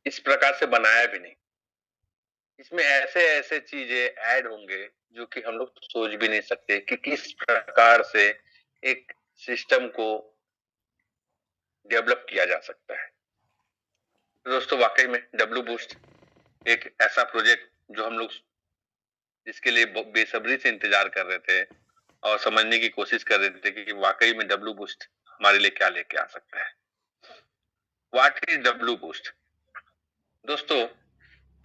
इस प्रकार से बनाया भी नहीं। इसमें ऐसे ऐसे चीजें ऐड होंगे जो कि हम लोग सोच भी नहीं सकते कि किस प्रकार से एक सिस्टम को डेवलप किया जा सकता है। तो दोस्तों वाकई में डब्ल्यू बूस्ट एक ऐसा प्रोजेक्ट जो हम लोग इसके लिए बेसब्री से इंतजार कर रहे थे और समझने की कोशिश कर रहे थे कि वाकई में डब्ल्यू बूस्ट हमारे लिए क्या लेके आ सकता है। What is W boost? दोस्तों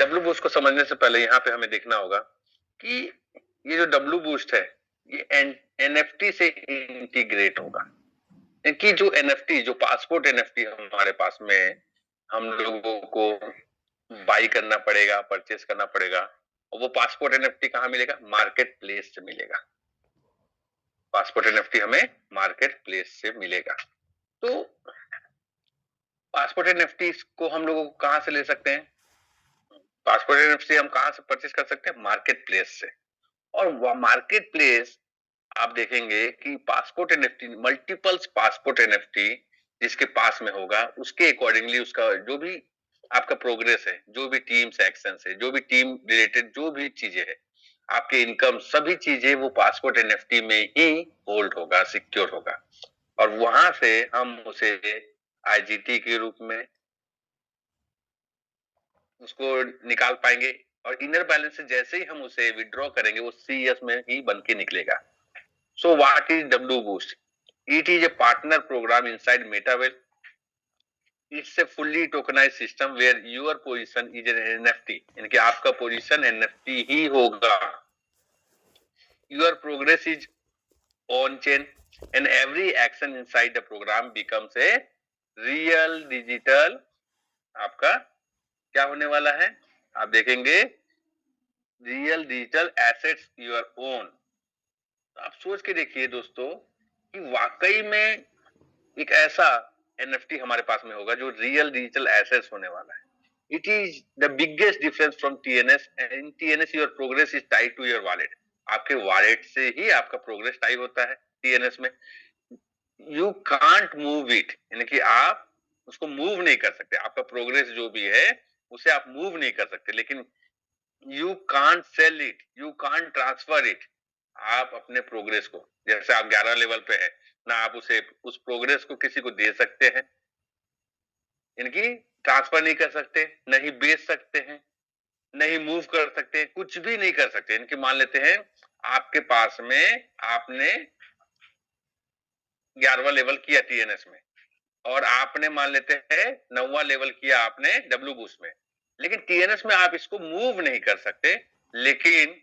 डब्ल्यू बूस्ट को समझने से पहले यहाँ पे हमें देखना होगा कि ये जो डब्ल्यू बूस्ट है ये एनएफटी से इंटीग्रेट होगा। कि जो एनएफटी, जो पासपोर्ट एनएफटी हमारे पास में हम लोगों को बाई करना पड़ेगा, परचेस करना पड़ेगा, और वो पासपोर्ट एनएफटी कहाँ मिलेगा? मार्केट प्लेस से मिलेगा। पासपोर्ट एनएफटी हमें मार्केट प्लेस से मिलेगा। तो पासपोर्ट एनएफटी को हम लोगों को कहां से ले सकते हैं? पासपोर्ट एनएफटी हम कहां से परचेस कर सकते हैं? मार्केट प्लेस से। और मार्केट प्लेस आप देखेंगे कि passport NFT, multiples passport NFT जिसके पास में होगा उसके अकॉर्डिंगली उसका जो भी आपका प्रोग्रेस है, जो भी टीम्स एक्शन है, जो भी टीम रिलेटेड जो भी चीजें है, आपके इनकम, सभी चीजें वो पासपोर्ट एनएफटी में ही होल्ड होगा, सिक्योर होगा। और वहां से हम उसे आईजीटी के रूप में उसको निकाल पाएंगे। और इनर बैलेंस से जैसे ही हम उसे विड्रॉ करेंगे वो सीएस में ही बन के निकलेगा। So what is W Boost? It is a partner program inside MetaWell. It's a fully tokenized system where your position is an NFT. यानी कि आपका पोजीशन NFT ही होगा। Your progress is on chain and every action inside the program becomes a real digital। आपका क्या होने वाला है? आप देखेंगे real digital assets your own. आप सोच के देखिए दोस्तों कि वाकई में एक ऐसा एनएफटी हमारे पास में होगा जो रियल डिजिटल एसेट्स होने वाला है। It is the biggest difference from TNS. In TNS your progress is tied to your wallet. आपके वॉलेट से ही आपका प्रोग्रेस टाई होता है। टीएनएस में यू कांट मूव इट, यानी कि आप उसको मूव नहीं कर सकते। आपका प्रोग्रेस जो भी है उसे आप मूव नहीं कर सकते। लेकिन you can't sell it, you can't transfer it. आप अपने प्रोग्रेस को, जैसे आप 11 लेवल पे है ना, आप उसे उस प्रोग्रेस को किसी को दे सकते हैं, इनकी ट्रांसफर नहीं कर सकते, नहीं बेच सकते हैं, नहीं मूव कर सकते, कुछ भी नहीं कर सकते। इनकी मान लेते हैं आपके पास में आपने 11वां लेवल किया टीएनएस में और आपने मान लेते हैं 9वां लेवल किया आपने डब्ल्यू बूस्ट में, लेकिन टीएनएस में आप इसको मूव नहीं कर सकते। लेकिन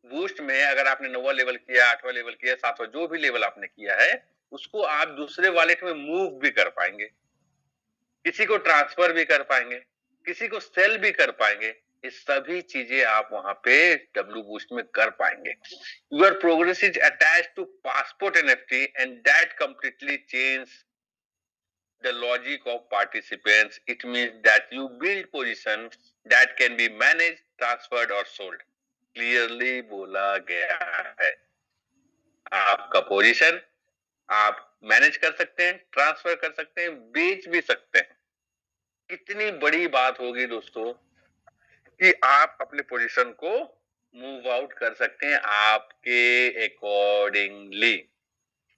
बूस्ट में अगर आपने 9वां लेवल किया, 8वां लेवल किया, 7वां जो भी लेवल आपने किया है उसको आप दूसरे वॉलेट में मूव भी कर पाएंगे, किसी को ट्रांसफर भी कर पाएंगे, किसी को सेल भी कर पाएंगे। ये सभी चीजें आप वहां पे डब्ल्यू बूस्ट में कर पाएंगे। Your progress is attached to passport NFT and that completely change the logic of participants. It means that you build position that can be managed, transferred or sold. Clearly बोला गया है। आपका position आप manage कर सकते हैं, transfer कर सकते हैं, बेच भी सकते हैं। कितनी बड़ी बात होगी दोस्तों कि आप अपने पोजीशन को मूव आउट कर सकते हैं आपके accordingly.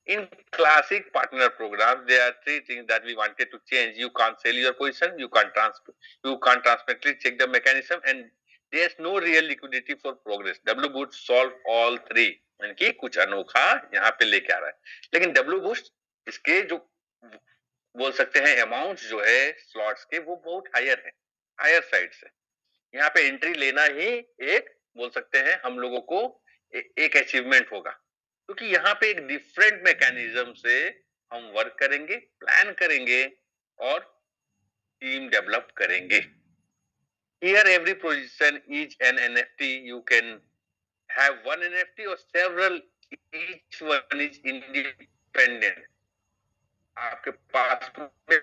In classic partner programs, there are three things that we wanted to change. You can't sell your position, you can't transparently check the mechanism, and there's no real liquidity for progress. W Boost solve all three. यानी कि कुछ अनोखा यहाँ पे लेके आ रहा है। लेकिन W Boost इसके जो बोल सकते हैं अमाउंट जो है स्लॉट्स के वो बहुत हायर है, हायर साइड से। यहाँ पे एंट्री लेना ही एक बोल सकते हैं हम लोगों को एक अचीवमेंट होगा, क्योंकि यहाँ पे एक डिफरेंट मैकेनिज्म से हम वर्क करेंगे, प्लान करेंगे और टीम डेवलप करेंगे। Here every position is an NFT. You can have one NFT or several, each one is independent. आपके पास में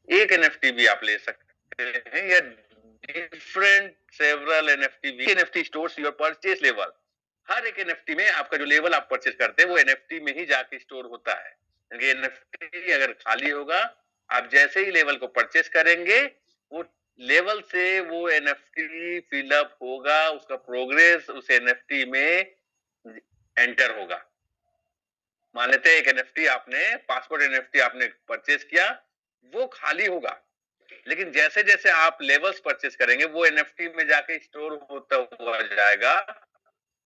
एक एनएफटी भी आप ले सकते हैं या different several NFT. NFT stores your purchase level. हर एक एनएफटी में आपका जो लेवल आप परचेस करते हैं वो एनएफटी में ही जाके स्टोर होता है। एनएफटी अगर खाली होगा, आप जैसे ही लेवल को परचेस करेंगे वो लेवल से वो एनएफटी फिलअप होगा, उसका प्रोग्रेस उस एनएफटी में एंटर होगा। मान लेते हैं एक एनएफटी आपने, पासपोर्ट एनएफटी आपने परचेज किया, वो खाली होगा, लेकिन जैसे जैसे आप लेवल्स परचेज करेंगे वो एनएफटी में जाके स्टोर होता हुआ जाएगा।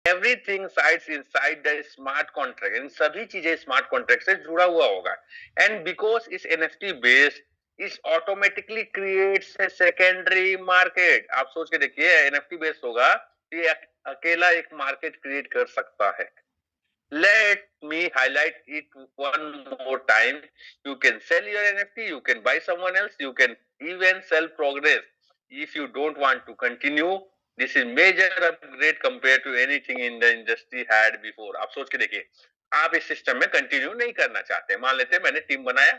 Everything sides inside the smart contract, इन सभी चीजें स्मार्ट कॉन्ट्रैक्ट से जुड़ा हुआ होगा। एंड बिकॉज इस NFT based is automatically creates a secondary market. आप सोच के देखिए, एनएफटी बेस्ड होगा, ये अकेला एक मार्केट क्रिएट कर सकता है। Let me highlight it one more time. You can sell your NFT, you can buy someone else, you can even sell progress. If you don't want to continue, this is major upgrade compared to anything in the industry had before. आप सोच के देखिए, आप इस system में continue नहीं करना चाहते, मान लेते हैं मैंने टीम बनाया,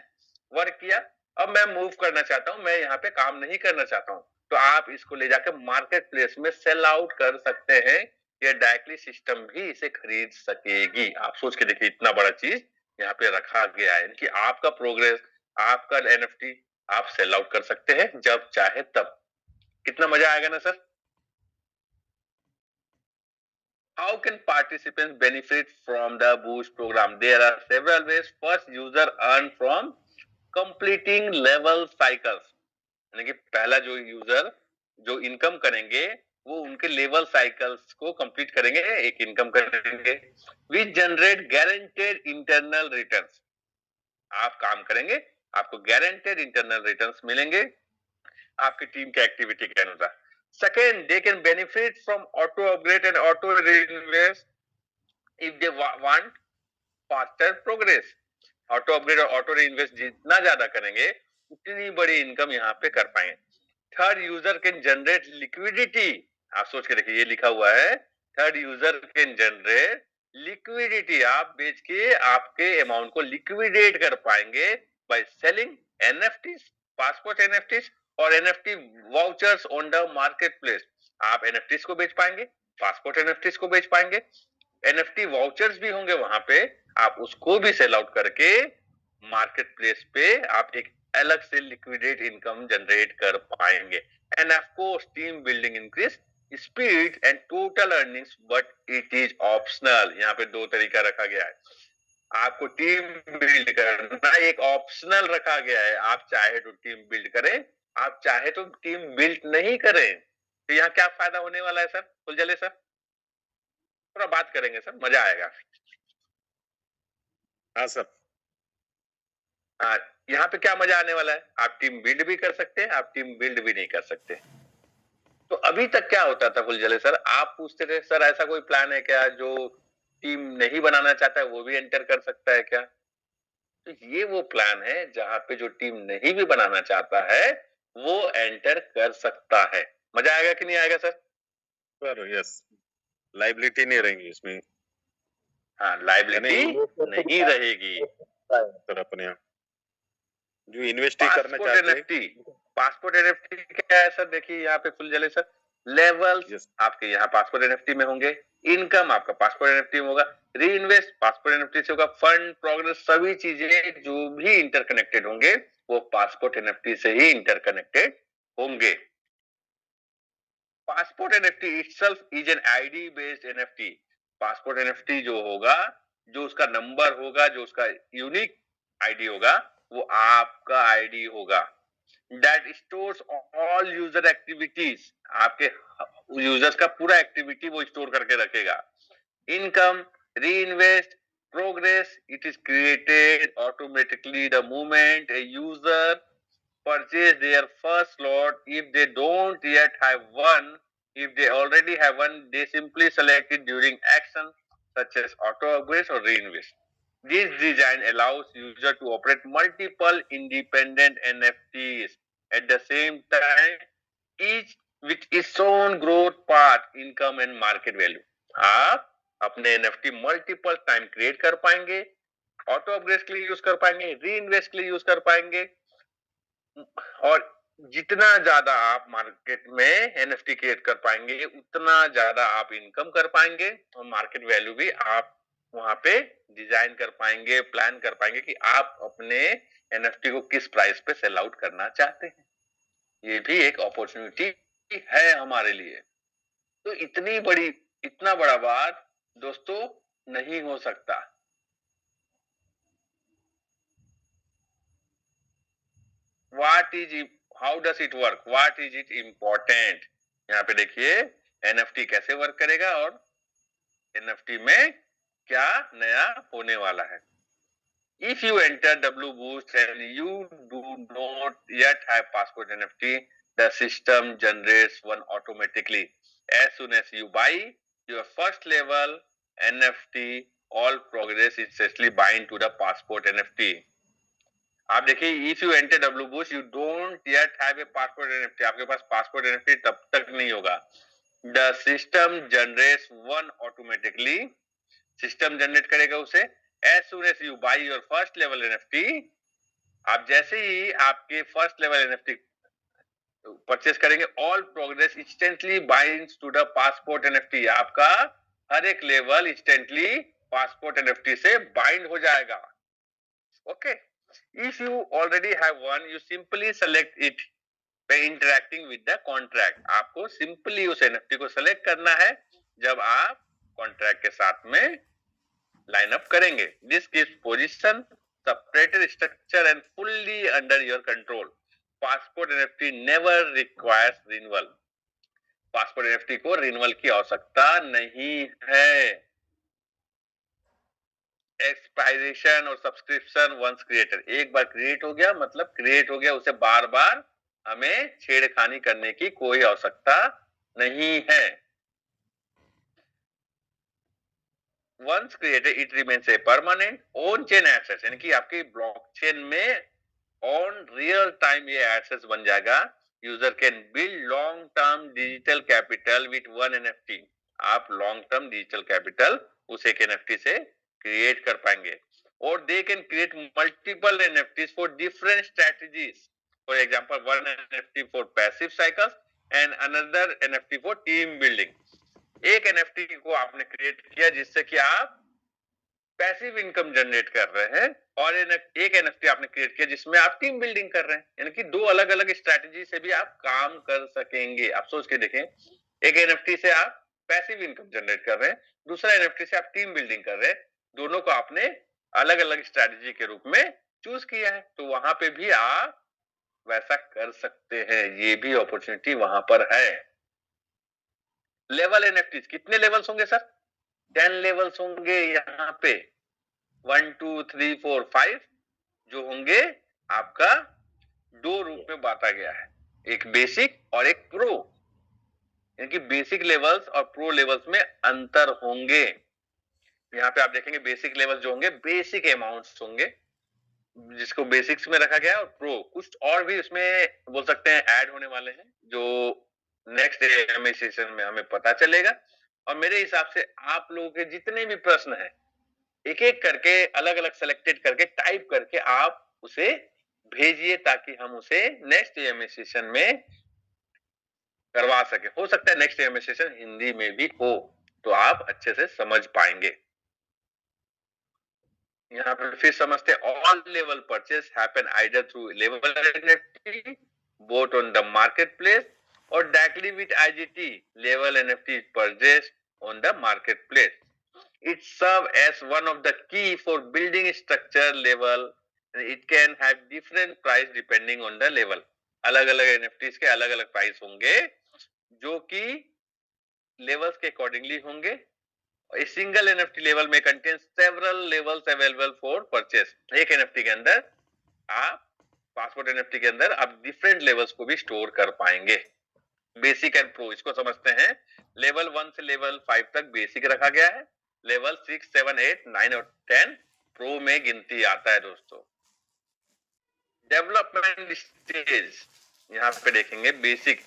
वर्क किया, अब मैं मूव करना चाहता हूं, मैं यहाँ पे काम नहीं करना चाहता हूं, तो आप इसको ले जाकर मार्केट प्लेस में सेल आउट कर सकते हैं, या डायरेक्टली सिस्टम भी इसे खरीद सकेगी। आप सोच के देखिए, इतना बड़ा चीज यहाँ पे रखा गया है कि आपका प्रोग्रेस, आपका एनएफटी आप सेल आउट कर सकते हैं जब चाहे तब। कितना मजा आएगा ना sir. How can participants benefit from the Boost program? There are several ways. First, user earn from completing level cycles. यानी कि पहला जो यूजर जो इनकम करेंगे वो उनके लेवल साइकिल्स को कंप्लीट करेंगे, एक इनकम करेंगे। We generate guaranteed internal returns. आप काम करेंगे, आपको गारंटेड इंटरनल रिटर्न्स मिलेंगे आपकी टीम के एक्टिविटी के अनुसार। Second, they can benefit from auto upgrade and auto reinvest if they want faster progress. Auto upgrade और ऑटो रीइन्वेस्ट जितना ज्यादा करेंगे उतनी बड़ी इनकम यहाँ पे कर पाएंगे। Third, user can generate liquidity. आप सोच के देखिए, ये लिखा हुआ है, third user can generate liquidity. आप बेच के आपके अमाउंट को लिक्विडेट कर पाएंगे by selling NFTs, passport NFTs और NFT vouchers on the market place. आप एनएफटीज को बेच पाएंगे, पासपोर्ट एनएफटीज को बेच पाएंगे, एनएफटी वाउचर्स भी होंगे वहां पे, आप उसको भी सेल आउट करके मार्केट प्लेस पे आप एक अलग से लिक्विडेट इनकम जनरेट कर पाएंगे। End of course team building increase speed and total earnings, but it is optional. यहाँ पे दो तरीका रखा गया है, आपको टीम बिल्ड करना एक ऑप्शनल रखा गया है। आप चाहे तो टीम बिल्ड करें, आप चाहे तो टीम बिल्ड नहीं करें। तो यहाँ क्या फायदा होने वाला है सर फुलझले सर? थोड़ा बात करेंगे सर, मजा आएगा। हाँ सर। यहाँ पे क्या मजा आने वाला है, आप टीम बिल्ड भी कर सकते हैं, आप टीम बिल्ड भी नहीं कर सकते। तो अभी तक क्या होता था फुलझले सर, आप पूछते थे सर ऐसा कोई प्लान है क्या जो टीम नहीं बनाना चाहता है वो भी एंटर कर सकता है क्या? तो ये वो प्लान है जहां पे जो टीम नहीं भी बनाना चाहता है वो एंटर कर सकता है। मजा आएगा कि नहीं आएगा सर? सर यस, लाइबिलिटी नहीं रहेंगी इसमें। हाँ, लाइबिलिटी नहीं रहेगी सर। अपने यहाँ जो इन्वेस्ट करना चाहते हैं, पासपोर्ट एनएफटी क्या है सर? देखिए यहाँ पे फुलझले सर, लेवल्स आपके यहाँ पासपोर्ट एनएफटी में होंगे, इनकम आपका पासपोर्ट एनएफटी में होगा, री इन्वेस्ट पासपोर्ट एनएफटी से होगा, फंड प्रोग्रेस सभी चीजें जो भी इंटरकनेक्टेड होंगे वो पासपोर्ट एनएफटी से ही इंटरकनेक्टेड होंगे। Passport NFT itself is an ID based NFT. Passport NFT जो होगा, जो उसका नंबर होगा, जो उसका यूनिक आईडी होगा वो आपका आईडी होगा। That stores all user activities, आपके यूजर्स का पूरा एक्टिविटी वो स्टोर करके रखेगा। इनकम, री invest, progress, it is created automatically the moment a user purchase their first slot. If they don't yet have one, if they already have one, they simply select it during action such as auto upgrades or reinvest. This design allows user to operate multiple independent NFTs at the same time, each with its own growth path, income and market value. आप अपने NFT multiple time create कर पाएंगे, auto upgrade के लिए use कर पाएंगे, री invest के लिए यूज कर पाएंगे, और जितना ज्यादा आप मार्केट में एनएफटी क्रिएट कर पाएंगे उतना ज्यादा आप इनकम कर पाएंगे, और मार्केट वैल्यू भी आप वहां पे डिजाइन कर पाएंगे, प्लान कर पाएंगे कि आप अपने एनएफटी को किस प्राइस पे सेल आउट करना चाहते हैं। ये भी एक अपॉर्चुनिटी है हमारे लिए। तो इतना बड़ा बात दोस्तों नहीं हो सकता। How does it work, what is it important. यहाँ पे देखिए एनएफटी कैसे वर्क करेगा और एनएफटी में क्या नया होने वाला है। If you enter W Boost and you do not yet have passport NFT, the system generates one automatically. As soon as you buy your first level NFT, all progress is instantly bind to the passport NFT. आप देखिए if you enter W boost you don't yet have a passport NFT, आपके पास passport NFT तब तक नहीं होगा। The system generates one automatically, system generate करेगा उसे। As soon as you buy your first level NFT, आप जैसे ही आपके फर्स्ट लेवल एनएफटी परचेस करेंगे, all progress instantly binds to the passport NFT, आपका हर एक लेवल इंस्टेंटली पासपोर्ट एनएफटी से बाइंड हो जाएगा। Okay, if you already have one you simply select it by interacting with the contract। आपको simply उस NFT को सेलेक्ट करना है जब आप कॉन्ट्रैक्ट के साथ में लाइन अप करेंगे। This gives position, separated structure and fully under your control. Passport NFT never requires renewal, passport NFT को रिन्यूअल की आवश्यकता नहीं है। एक्सपायरेशन और सब्सक्रिप्शन वंस क्रिएटेड, एक बार क्रिएट हो गया मतलब क्रिएट हो गया, उसे बार बार हमें छेड़खानी करने की कोई आवश्यकता नहीं है। Once created it remains a permanent on chain assets, यानी कि आपकी ब्लॉकचेन में ऑन रियल टाइम ये एसेट्स बन जाएगा। User can build long term digital capital with one NFT, आप लॉन्ग टर्म डिजिटल कैपिटल उस एक एनएफटी से क्रिएट कर पाएंगे। और they can create multiple NFTs for different strategies, for example one NFT for passive cycles and another NFT for team building. एक NFT को आपने क्रिएट किया जिससे कि आप पैसिव इनकम जनरेट कर रहे हैं, और एक एनएफटी आपने क्रिएट किया जिसमें आप टीम बिल्डिंग कर रहे हैं, यानी कि दो अलग अलग स्ट्रेटजी से भी आप काम कर सकेंगे। आप सोच के देखें, एक एनएफटी से आप पैसिव इनकम जनरेट कर रहे हैं, दूसरा एनएफटी से आप टीम बिल्डिंग कर रहे हैं, दोनों को आपने अलग अलग स्ट्रेटजी के रूप में चूज किया है, तो वहां पे भी आप वैसा कर सकते हैं, ये भी अपॉर्चुनिटी वहां पर है। लेवल एनएफटी कितने लेवल्स होंगे सर? 10 लेवल्स होंगे यहाँ पे, 1 2 3 4 5 जो होंगे आपका दो रूप में बांटा गया है, एक बेसिक और एक प्रो, यानी कि बेसिक लेवल्स और प्रो लेवल्स में अंतर होंगे। यहाँ पे आप देखेंगे बेसिक लेवल जो होंगे बेसिक अमाउंट्स होंगे जिसको बेसिक्स में रखा गया है, और प्रो कुछ और भी उसमें बोल सकते हैं ऐड होने वाले हैं जो नेक्स्ट एएमए सेशन में हमें पता चलेगा। और मेरे हिसाब से आप लोगों के जितने भी प्रश्न हैं एक एक करके अलग अलग सेलेक्टेड करके टाइप करके आप उसे भेजिए ताकि हम उसे नेक्स्ट एएमए सेशन में करवा सके। हो सकता है नेक्स्ट एएमए सेशन हिंदी में भी हो तो आप अच्छे से समझ पाएंगे। यहाँ पे फिर समझते हैं, all level purchase happen either through level NFT both on the market place और directly with IGT level NFT purchase on the market place. It serve as one of the key for building structure level. It can have different price depending on the level. अलग अलग NFTs के अलग अलग price होंगे जो कि levels के accordingly होंगे। A single NFT level में contains several levels available for purchase. एक NFT के अंदर आप पासपोर्ट NFT के अंदर आप डिफरेंट लेवल्स को भी स्टोर कर पाएंगे। बेसिक एंड प्रो इसको समझते हैं। लेवल 1 से लेवल 5 तक बेसिक रखा गया है, लेवल 6 7 8 9 और 10 प्रो में गिनती आता है दोस्तों। डेवलपमेंट स्टेज यहाँ पे देखेंगे basic,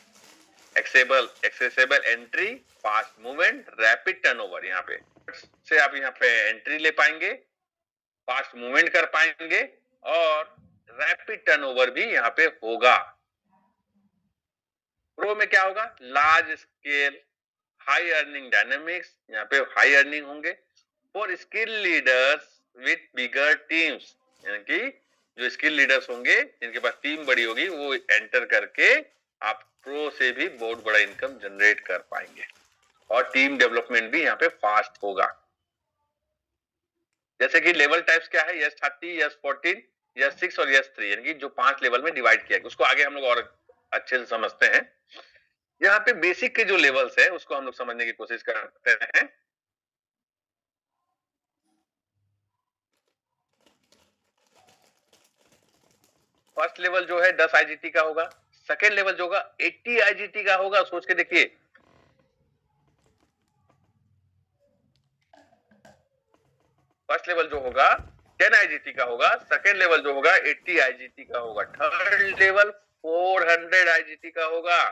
accessible entry, fast movement, rapid turnover. यहाँ पे से आप यहाँ पे एंट्री ले पाएंगे, फास्ट मूवमेंट कर पाएंगे और रैपिड टर्नओवर भी यहाँ पे होगा। प्रो में क्या होगा? Large scale, high earning dynamics, यहाँ पे हाई अर्निंग होंगे। For skill leaders with bigger teams, यानी कि जो स्किल लीडर्स होंगे जिनके पास टीम बड़ी होगी वो एंटर करके आप प्रो से भी बहुत बड़ा इनकम जनरेट कर पाएंगे और टीम डेवलपमेंट भी यहाँ पे फास्ट होगा। जैसे कि लेवल टाइप्स क्या है, यस 30, यस 14, यस 6 और यस 3, यानी कि जो 5 लेवल में डिवाइड किया है, उसको आगे हम लोग और अच्छे से समझते हैं। यहाँ पे बेसिक के जो लेवल्स है उसको हम लोग समझने की कोशिश करते हैं। फर्स्ट लेवल जो है 10 आईजीटी का होगा, सेकेंड लेवल जो होगा 80 आईजीटी का होगा। सोच के देखिए, फर्स्ट लेवल जो होगा 10 आईजीटी का होगा, सेकेंड लेवल जो होगा 80 आईजीटी का होगा, थर्ड लेवल 400 आईजीटी का होगा,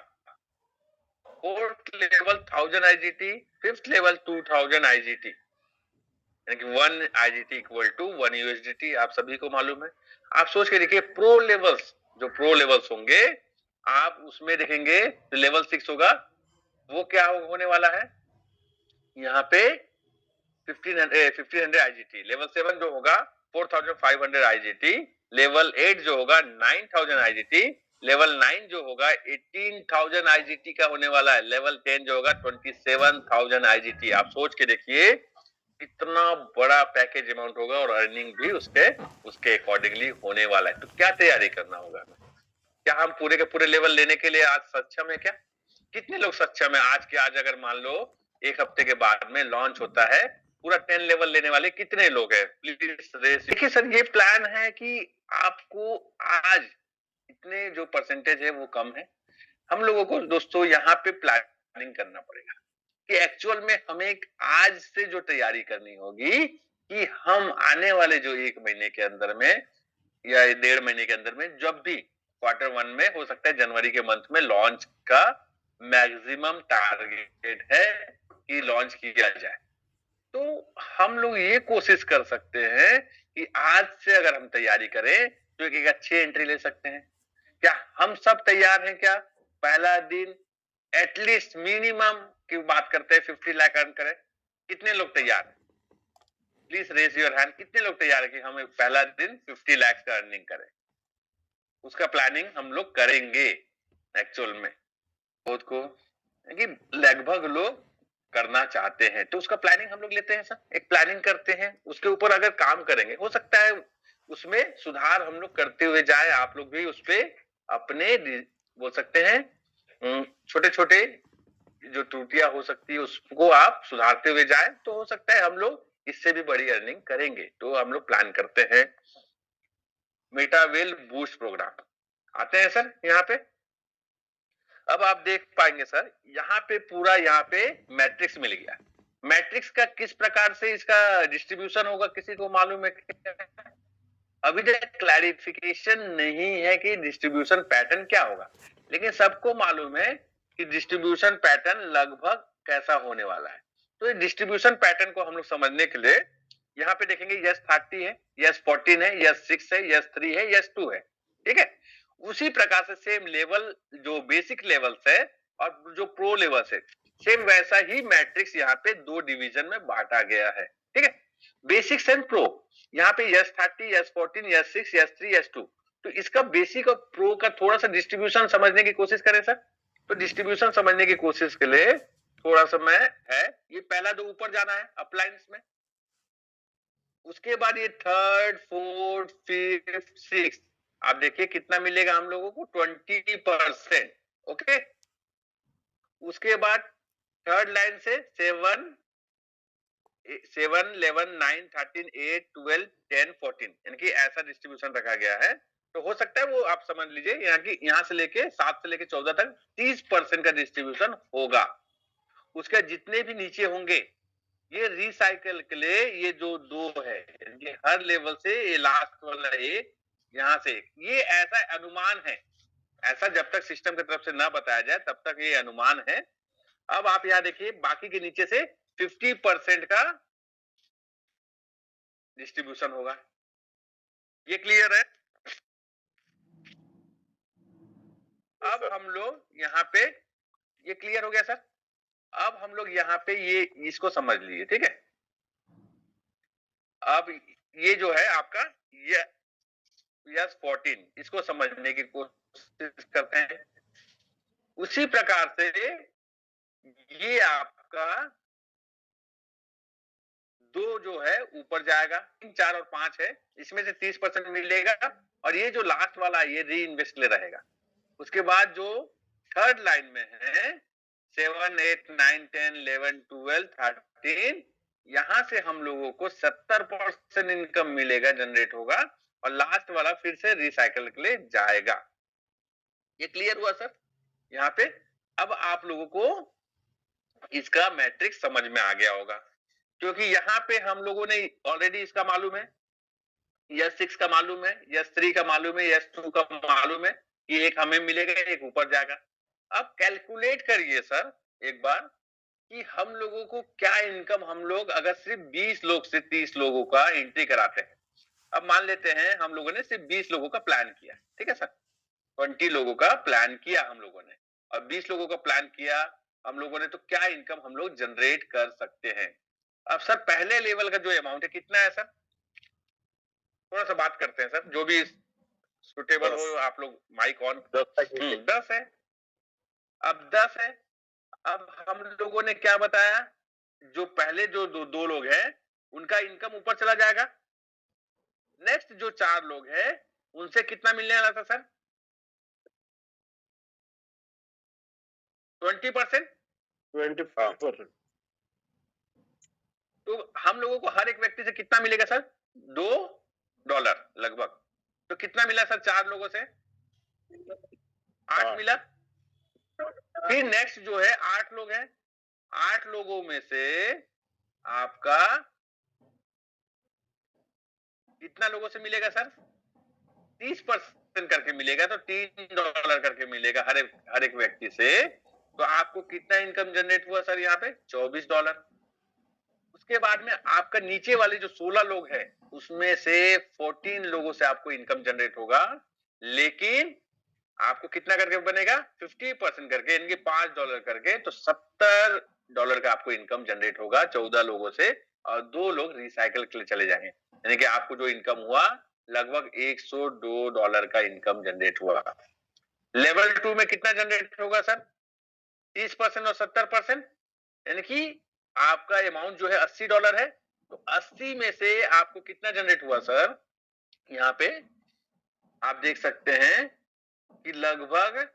fourth level 1000 IGT, fifth level 2000 IGT, यानी कि 1 आईजीटी इक्वल टू 1 यूएसडीटी, आप सभी को मालूम है। आप सोच के देखिए, प्रो लेवल्स, जो प्रो लेवल्स होंगे आप उसमें देखेंगे जो लेवल 6 होगा वो क्या होने वाला है, यहाँ पे 1500 आईजीटी, लेवल 7 जो होगा 4500 आईजीटी, लेवल 8 जो होगा 9000 आईजीटी, लेवल 9 जो होगा 18000 आईजीटी का होने वाला है, लेवल 10 जो होगा 27000 आईजीटी। आप सोच के देखिए कितना बड़ा पैकेज अमाउंट होगा और अर्निंग भी उसके अकॉर्डिंगली होने वाला है। तो क्या तैयारी करना होगा, क्या हम पूरे के पूरे लेवल लेने के लिए आज सक्षम है क्या? कितने लोग सक्षम है आज के आज? अगर मान लो एक हफ्ते के बाद में लॉन्च होता है, पूरा 10 लेवल लेने वाले कितने लोग हैं? Please raise. देखिए सर, ये प्लान है कि आपको आज इतने जो परसेंटेज है वो कम है। हम लोगों को दोस्तों यहाँ पे प्लानिंग करना पड़ेगा कि एक्चुअल में हमें आज से जो तैयारी करनी होगी कि हम आने वाले जो 1 महीने के अंदर में या 1.5 महीने के अंदर में, जब भी क्वार्टर 1 में हो सकता है जनवरी के मंथ में लॉन्च का मैक्सिमम टारगेट है कि लॉन्च किया जाए। तो हम लोग ये कोशिश कर सकते हैं कि आज से अगर हम तैयारी करें तो एक अच्छी एंट्री ले सकते हैं। क्या हम सब तैयार हैं क्या? पहला दिन एटलीस्ट मिनिमम की बात करते हैं 50 लाख अर्न करें, कितने लोग तैयार हैं? प्लीज रेज योर हैंड, कितने लोग तैयार है कि हम पहला दिन 50 लाख का अर्निंग करें? उसका प्लानिंग हम लोग करेंगे एक्चुअल में। खुद को कि लगभग लोग करना चाहते हैं तो उसका प्लानिंग हम लोग लेते हैं सर, एक प्लानिंग करते हैं, उसके ऊपर अगर काम करेंगे हो सकता है उसमें सुधार हम लोग करते हुए जाए। आप लोग भी उस पर अपने बोल सकते हैं छोटे छोटे जो त्रुटियां हो सकती है उसको आप सुधारते हुए जाए, तो हो सकता है हम लोग इससे भी बड़ी अर्निंग करेंगे। तो हम लोग प्लान करते हैं मेटावेल बूस्ट प्रोग्राम। आते हैं सर यहाँ पे, अब आप देख पाएंगे सर यहाँ पे पूरा यहाँ पे मैट्रिक्स मिल गया। मैट्रिक्स का किस प्रकार से इसका डिस्ट्रीब्यूशन होगा किसी को मालूम है? अभी तक क्लैरिफिकेशन नहीं है कि डिस्ट्रीब्यूशन पैटर्न क्या होगा, लेकिन सबको मालूम है कि डिस्ट्रीब्यूशन पैटर्न लगभग कैसा होने वाला है। तो डिस्ट्रीब्यूशन पैटर्न को हम लोग समझने के लिए यहाँ पे देखेंगे यस 30 है, यस 14 है, यस 6 है, यस 3 है, यस 2 है, ठीक है। उसी प्रकार से सेम लेवल जो बेसिक लेवल्स है और जो प्रो लेवल्स है, सेम वैसा ही मैट्रिक्स यहाँ पे 2 डिवीजन में बांटा गया है, ठीक है। बेसिक्स एंड प्रो, यहाँ पे yes 30, yes 14, yes 6, yes 3, yes 2। तो इसका बेसिक और प्रो का थोड़ा सा डिस्ट्रीब्यूशन समझने की कोशिश करें सर। तो डिस्ट्रीब्यूशन समझने की कोशिश के लिए थोड़ा सा मैं है, ये पहला जो ऊपर जाना है अपलाइंस में, उसके बाद ये थर्ड, फोर्थ, फिफ्थ, सिक्स, आप देखिए कितना मिलेगा हम लोगों को 20%, ओके। उसके बाद थर्ड लाइन से 7, 11, 9, 13, 8, 12, 10, 14, यानी कि ऐसा डिस्ट्रीब्यूशन रखा गया है। तो हो सकता है वो आप समझ लीजिए यहाँ की, यहाँ से लेके 7 से लेके 14 तक 30% का डिस्ट्रीब्यूशन होगा। उसके जितने भी नीचे होंगे ये रिसाइकल के लिए ये जो 2 है, ये हर लेवल से ये लास्ट वाला एक, यहाँ से ये ऐसा अनुमान है, ऐसा जब तक सिस्टम की तरफ से ना बताया जाए तब तक ये अनुमान है। अब आप यहाँ देखिए बाकी के नीचे से 50% का डिस्ट्रीब्यूशन होगा। ये क्लियर है? अब हम लोग यहाँ पे, ये क्लियर हो गया सर? अब हम लोग यहाँ पे ये इसको समझ लिए, ठीक है। अब ये जो है आपका यस 14, इसको समझने की कोशिश करते हैं। उसी प्रकार से ये आपका 2 जो है ऊपर जाएगा, 3, 4 और 5 है, इसमें से 30% मिलेगा और ये जो लास्ट वाला ये री इन्वेस्ट के लिए रहेगा। उसके बाद जो थर्ड लाइन में है 7, 8, 9, 10, 11, 12, 13, यहां से हम लोगों को 70% इनकम मिलेगा, जनरेट होगा और लास्ट वाला फिर से रिसाइकल के लिए जाएगा। ये क्लियर हुआ सर? यहाँ पे अब आप लोगों को इसका मैट्रिक्स समझ में आ गया होगा, क्योंकि यहाँ पे हम लोगों ने ऑलरेडी इसका मालूम है, यस 6 का मालूम है, यस 3 का मालूम है, यस 2 का मालूम है कि एक हमें मिलेगा, एक ऊपर जाएगा। अब कैलकुलेट करिए सर एक बार कि हम लोगों को क्या इनकम, हम लोग अगर सिर्फ 20 लोग से 30 लोगों का एंट्री कराते हैं। अब मान लेते हैं हम लोगों ने सिर्फ 20 लोगों का प्लान किया, ठीक है सर, 20 लोगों का प्लान किया हम लोगों ने, और 20 लोगों का प्लान किया हम लोगों ने, तो क्या इनकम हम लोग जनरेट कर सकते हैं? अब सर पहले लेवल का जो अमाउंट है कितना है सर? थोड़ा सा बात करते हैं सर, जो भी सुटेबल हो आप लोग माइक ऑन। 10 है। अब 10 है। अब हम लोगों ने क्या बताया, जो पहले जो दो लोग हैं उनका इनकम ऊपर चला जाएगा, नेक्स्ट जो 4 लोग हैं उनसे कितना मिलने वाला था सर? 20%। 20%। तो हम लोगों को हर एक व्यक्ति से कितना मिलेगा सर? $2 लगभग। तो कितना मिला सर 4 लोगों से? 8 मिला। फिर नेक्स्ट जो है 8 लोग हैं, 8 लोगों में से आपका कितना लोगों से मिलेगा सर? 30% करके मिलेगा, तो $3 करके मिलेगा हर एक व्यक्ति से। तो आपको कितना इनकम जनरेट हुआ सर यहाँ पे? $24। उसके बाद में आपका नीचे वाले जो 16 लोग हैं उसमें से 14 लोगों से आपको इनकम जनरेट होगा, लेकिन आपको कितना करके बनेगा? 50% करके, यानी कि $5 करके, तो $70 का आपको इनकम जनरेट होगा 14 लोगों से, और 2 लोग रिसाइकल के लिए चले जाएंगे, यानी कि आपको जो इनकम हुआ लगभग $102 का इनकम जनरेट हुआ। लेवल 2 में कितना जनरेट होगा सर? 30% और 70%, यानी कि आपका अमाउंट जो है $80 है, तो 80 में से आपको कितना जनरेट हुआ सर? यहाँ पे आप देख सकते हैं कि लगभग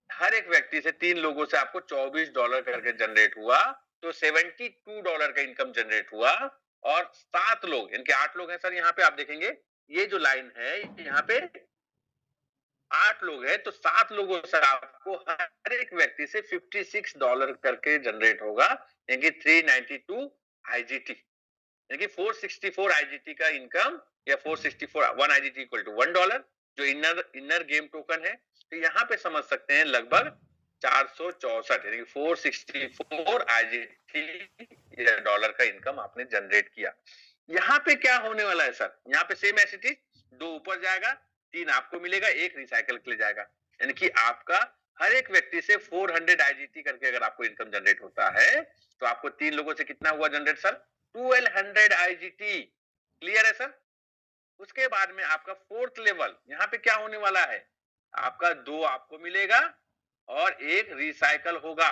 हर एक व्यक्ति से 3 लोगों से आपको $24 करके जनरेट हुआ, तो $72 का इनकम जनरेट हुआ। और 7 लोग, इनके 8 लोग हैं सर, यहाँ पे आप देखेंगे ये जो लाइन है यहाँ पे 8 लोग हैं, तो 7 लोगों से आपको हर एक व्यक्ति से $56 करके जनरेट होगा, यानी कि 392 IGT, यानी कि 464 IGT का इनकम, या 464 1 IGT इक्वल टू $1, जो इनर गेम टोकन है। तो यहाँ पे समझ सकते हैं लगभग 464 यानी कि 464 IGT या डॉलर का इनकम आपने जनरेट किया। यहाँ पे क्या होने वाला है सर? यहाँ पे सेम एज इट इज, 2 ऊपर जाएगा, 3 आपको मिलेगा, 1 रिसाइकल के लिए जाएगा, यानी कि आपका हर एक व्यक्ति से 400 IGT करके अगर आपको इनकम जनरेट होता है, तो आपको 3 लोगों से कितना हुआ जनरेट सर? 1200 IGT। क्लियर है सर? उसके बाद में आपका 4th लेवल, यहाँ पे क्या होने वाला है? आपका 2 आपको मिलेगा और 1 रिसाइकल होगा,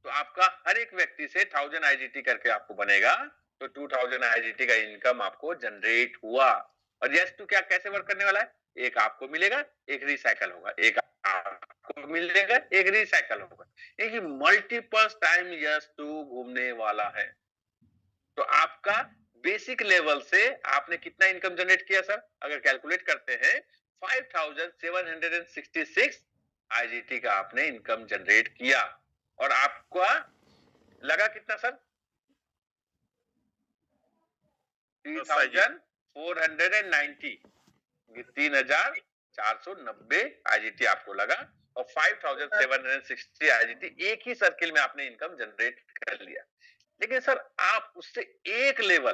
तो आपका हर एक व्यक्ति से 1000 IGT करके आपको बनेगा, तो 2000 IGT का इनकम आपको जनरेट हुआ। और यस टू क्या कैसे वर्क करने वाला है? 1 आपको मिलेगा, 1 रिसाइकल होगा, 1 आपको मिलेगा, 1 रिसाइकल होगा, ये मल्टीपल टाइम यस टू घूमने वाला है। तो आपका बेसिक लेवल से आपने कितना इनकम जनरेट किया सर? अगर कैलकुलेट करते हैं 5766 IGT का आपने इनकम जनरेट किया, और आपका लगा कितना सर? 3490, 3490 IGT आपको लगा, और 5760 IGT एक ही सर्किल में आपने इनकम जनरेट कर लिया। लेकिन सर आप उससे एक लेवल,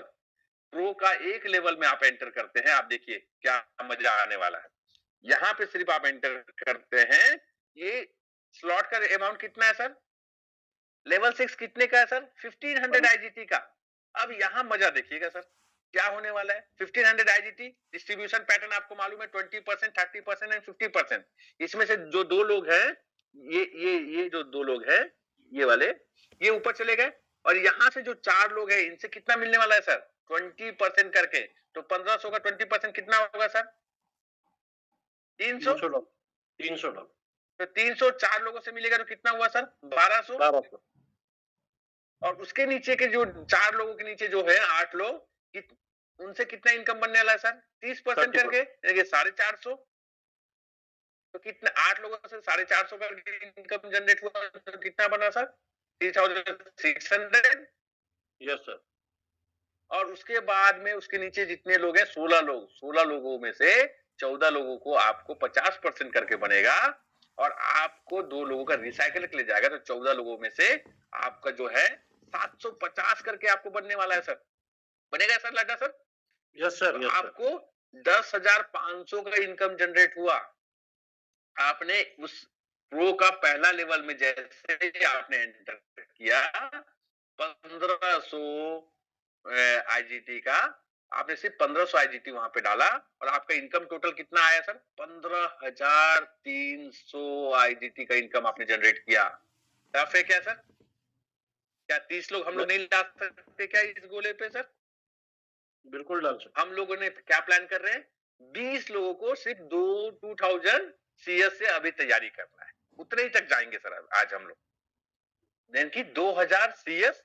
प्रो का एक लेवल में आप एंटर करते हैं, आप देखिए क्या मजा आने वाला है। यहाँ पे सिर्फ आप एंटर करते हैं, ये स्लॉट का अमाउंट कितना है सर? लेवल 6 कितने का है सर? 1500 IGT का। अब यहाँ मजा देखिएगा सर, क्या होने वाला है? 1500 IGT डिस्ट्रीब्यूशन पैटर्न आपको मालूम है, 20%, 30% एंड 50%। इसमें से जो 2 लोग हैं ये जो 2 लोग हैं, ये वाले, ये ऊपर चले गए और यहाँ से जो 4 लोग हैं, इनसे कितना मिलने वाला है सर? 20% करके। तो 1500 का 20% कितना होगा सर? 300? $300 $300 तो 300 4 लोगों से मिलेगा तो कितना हुआ सर? 1200? 1200 और उसके नीचे के जो 4 लोगों के नीचे जो है 8 लोग, उनसे कितना इनकम बनने वाला है सर? 30% करके, यानी 450। तो कितना 8 लोगों से 450 करके इनकम जनरेट हुआ तो कितना बना सर? 3600। Yes sir. और उसके बाद में उसके नीचे जितने लोग हैं 16 लोग, 16 लोगों में से 14 लोगों को आपको 50% करके बनेगा और आपको 2 लोगों का रिसाइकल के लिए जाएगा, तो 14 लोगों में से आपका जो है 750 करके आपको बनने वाला है सर। बनेगा sir Ladda sir? Yes sir. तो आपको 10,500 का इनकम जनरेट हुआ। आपने उस प्रो का पहला लेवल में जैसे ही आपने एंटर किया 1500 आईजीटी का, आपने सिर्फ 1500 आईजीटी वहां पे डाला और आपका इनकम टोटल कितना आया सर? 15,300 आईजीटी का इनकम आपने जनरेट किया। टफ है क्या सर? क्या 30 लोग हम लोग नहीं ला सकते क्या इस गोले पे सर? बिल्कुल डाल सकते। हम लोगों ने क्या प्लान कर रहे हैं? 20 लोगों को सिर्फ 2000 सीएस से अभी तैयारी करना है, उतने ही तक जाएंगे सर आज हम लोग। यानी कि 2000 सीएस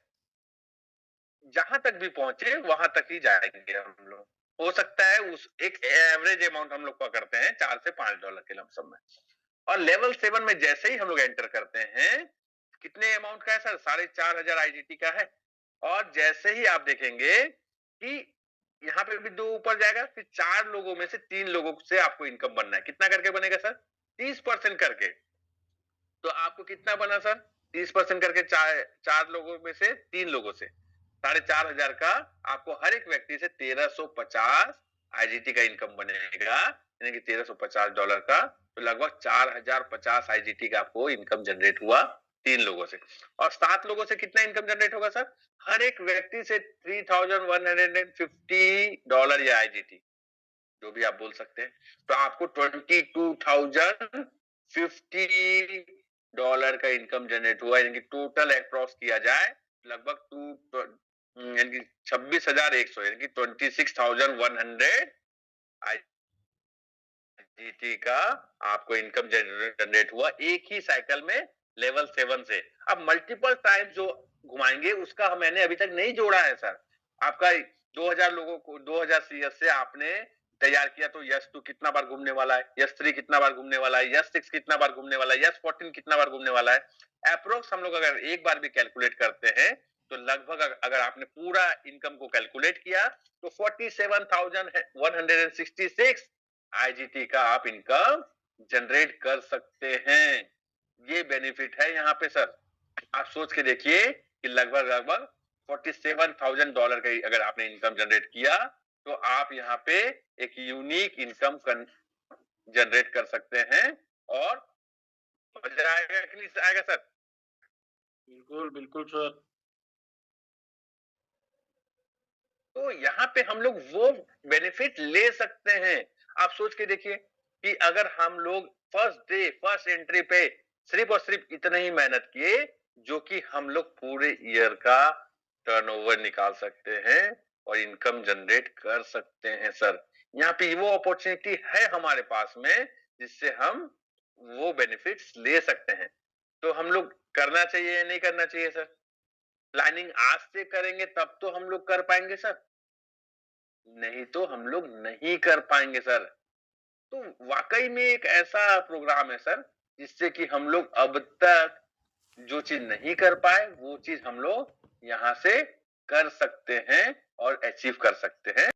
जहां तक भी पहुंचे वहां तक ही जाएंगे हम लोग। हो सकता है उस एक एवरेज अमाउंट हम लोग का करते हैं $4 से $5 के लमसम में। और लेवल 7 में जैसे ही हम लोग एंटर करते हैं, कितने अमाउंट का है सर? 4500 आईजीटी का है। और जैसे ही आप देखेंगे कि यहाँ पे भी 2 ऊपर जाएगा, फिर 4 लोगों में से 3 लोगों से आपको इनकम बनना है। कितना करके बनेगा सर? 30% करके। तो आपको कितना बना सर? 30% करके 4 लोगों में से 3 लोगों से 4500 का आपको हर एक व्यक्ति से 1350 आईजीटी का इनकम बनेगा, यानी कि $1350 का। तो लगभग 4050 आईजीटी का आपको इनकम जनरेट हुआ 3 लोगों से। और 7 लोगों से कितना इनकम जनरेट होगा सर? हर एक व्यक्ति से $3150 या आईजीटी, जो भी आप बोल सकते हैं। तो आपको $22,050 का इनकम जनरेट हुआ, यानी कि टोटल अप्रॉक्स किया जाए लगभग यानी कि 26,100, यानी कि 26,100 आईजीटी का आपको इनकम जनरेट हुआ एक ही साइकिल में लेवल 7 से। अब मल्टीपल टाइम जो घुमाएंगे उसका मैंने अभी तक नहीं जोड़ा है सर। आपका 2000 लोगों को 2000 सीएस से आपने तैयार किया, तो यस 2 कितना बार घूमने वाला है, यस 3 कितना बार घूमने वाला है, यस 6 कितना बार घूमने वाला है, यस 14 कितना बार घूमने वाला है। अप्रोक्स हम लोग अगर एक बार भी कैलकुलेट करते हैं तो लगभग अगर आपने पूरा इनकम को कैलकुलेट किया तो 47,166 आईजीटी का आप इनकम जनरेट कर सकते हैं। ये बेनिफिट है यहाँ पे सर। आप सोच के देखिए कि लगभग $47,000 का अगर आपने इनकम जनरेट किया तो आप यहाँ पे एक यूनिक इनकम जनरेट कर सकते हैं। और मजा आएगा कि नहीं आएगा सर? बिल्कुल बिल्कुल सर। तो यहाँ पे हम लोग वो बेनिफिट ले सकते हैं। आप सोच के देखिए कि अगर हम लोग फर्स्ट एंट्री पे सिर्फ और सिर्फ इतना ही मेहनत किए, जो कि हम लोग पूरे ईयर का टर्नओवर निकाल सकते हैं और इनकम जनरेट कर सकते हैं सर। यहाँ पे वो अपॉर्चुनिटी है हमारे पास में जिससे हम वो बेनिफिट्स ले सकते हैं। तो हम लोग करना चाहिए या नहीं करना चाहिए सर? प्लानिंग आज से करेंगे तब तो हम लोग कर पाएंगे सर, नहीं तो हम लोग नहीं कर पाएंगे सर। तो वाकई में एक ऐसा प्रोग्राम है सर जिससे कि हम लोग अब तक जो चीज नहीं कर पाए वो चीज हम लोग यहाँ से कर सकते हैं और अचीव कर सकते हैं।